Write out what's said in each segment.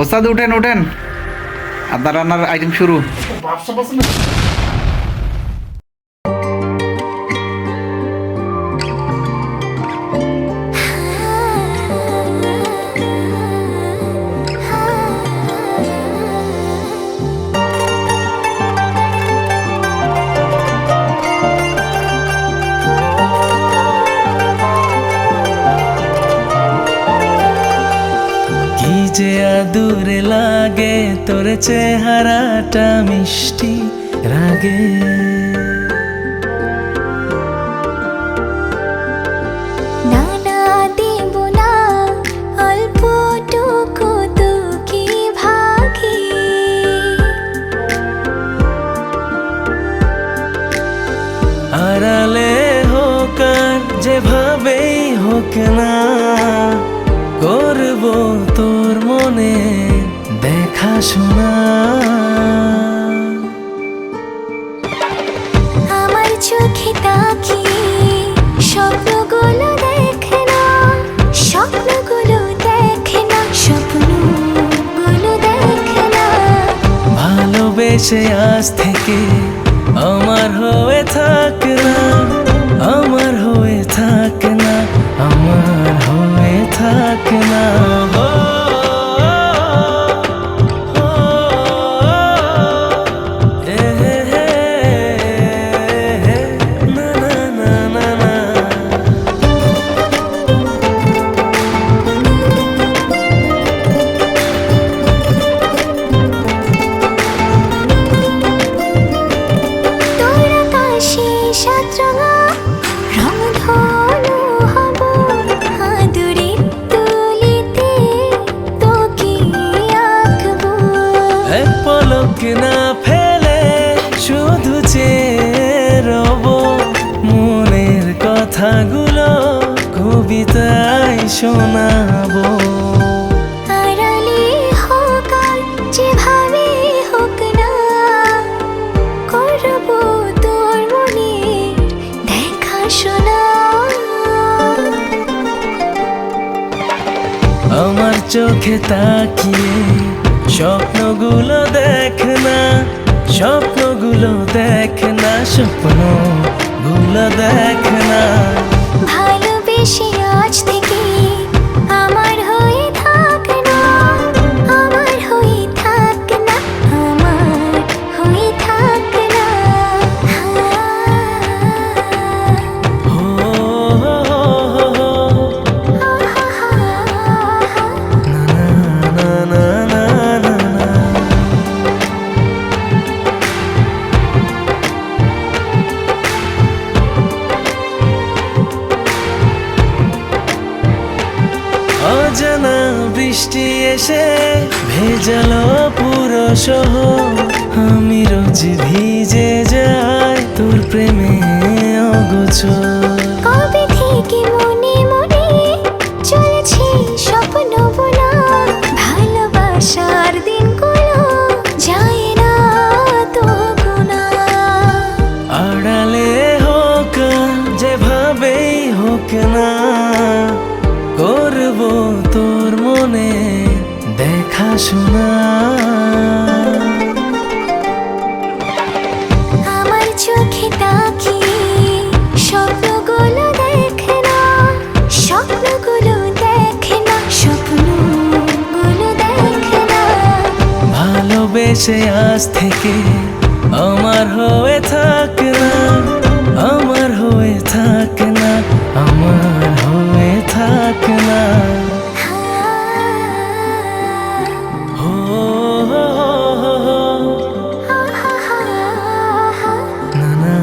ওস্তাদ উঠেন উঠেন, আপনার রান্নার আইটেম শুরু। কি যে আদুরে লাগে তোর চেহারাটা মিষ্টি রাগে, না না দেব না অল্পটুকু তোকে ভাগে, আড়ালে হোক আর যেভাবেই হোক না, করব তোর মনে দেখাশোনা। আমার চোখে তাকিয়ে স্বপ্নগুলো দেখে না, স্বপ্নগুলো দেখে না, স্বপ্নগুলো দেখে না। ভালোবেসে আজ থেকে আমার হয়ে থাক না, আমার হয়ে থাক না, আমার হয়ে থাক না। না না না না না। তোর আকাশে সাতরঙা রংধনু হব, আদুরের তুলিতে তোকে আঁকবো। এক পলক না ফেলে শুধু চেয়ে রব, মনের কথাগুলো কবিতায় শোনাবো। আড়ালে হোক আর যেভাবে হোক না, করব তোর মনে দেখাশোনা। আমার চোখে তাকিয়ে স্বপ্নগুলো দেখ না, স্বপ্নগুলো দেখ না, স্বপ্নগুলো দেখ না। ভালোবেসে আজ থেকে আমার হয়ে থাক না, আমার হয়ে থাক না, আমার হয়ে থাক না। হো হো হো হো। না না না না না। অজানা বৃষ্টি এসে ভেজালো পুরো শহর, আমি রোজ ভিজে যাই তোর প্রেমে অগোচর। কবে থেকে মনে মনে চলেছে স্বপ্ন বোনা, ভালোবাসার দিনগুলো যায় না তো গোনা। আড়ালে হোক আর যেভাবেই হোক না, করব তোর মনে দেখাশোনা। আমার চোখে তাকিয়ে স্বপ্নগুলো দেখে না, স্বপ্নগুলো দেখে না, স্বপ্নগুলো দেখে না। ভালোবেসে আজ থেকে আমার হয়ে থাক না, আমার হয়ে থাক না, আমার হয়ে থাক না। হো হো হো হো। না না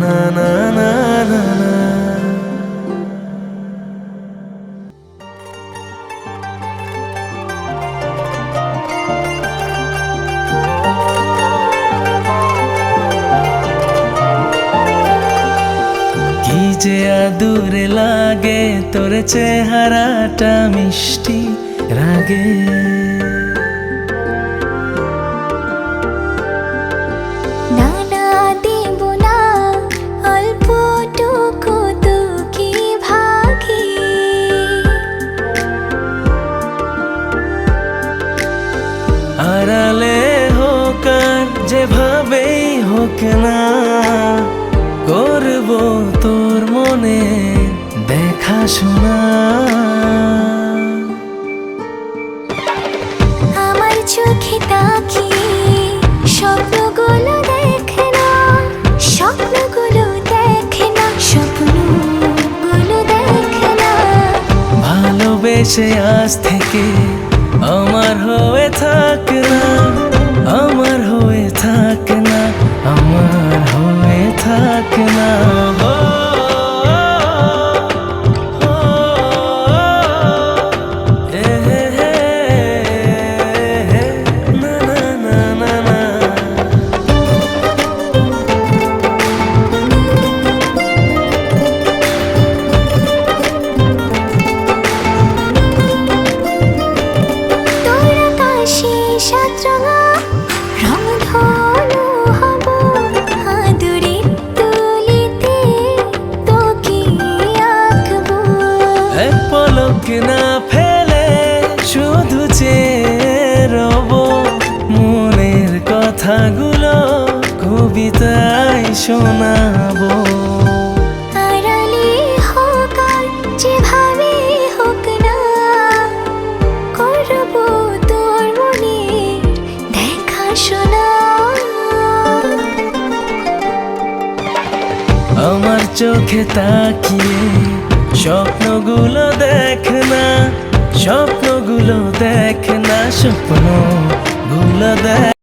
না না না না না। কি যে আদুরে লাগে তোর চেহারাটা মিষ্টি রাগে, না না দেব না অল্পটুকু তোকে ভাগে, আড়ালে হোক আর যেভাবেই হোক না, করব তোর মনে দেখাশোনা। আমার চোখে তাকিয়ে স্বপ্নগুলো দেখে না, স্বপ্নগুলো দেখে না, স্বপ্নগুলো দেখে না। ভালোবেসে আজ থেকে আমার হয়ে থাক না, আমার হয়ে থাক না, আমার হয়ে থাক না। না না না না না। তোর আকাশে সাতরঙা রংধনু হব, আদুরে তুলিতে তোকে আঁকবো। এক পলক না ফেলে শুধু চেয়ে রব, মনের কথাগুলো কবিতায় শোনাবো। আড়ালে হোক আর যেভাবে হোক না, করব তোর মনে দেখাশোনা। আমার চোখে তাকিয়ে স্বপ্নগুলো দেখ না, স্বপ্নগুলো দেখ না, স্বপ্নগুলো দেখ।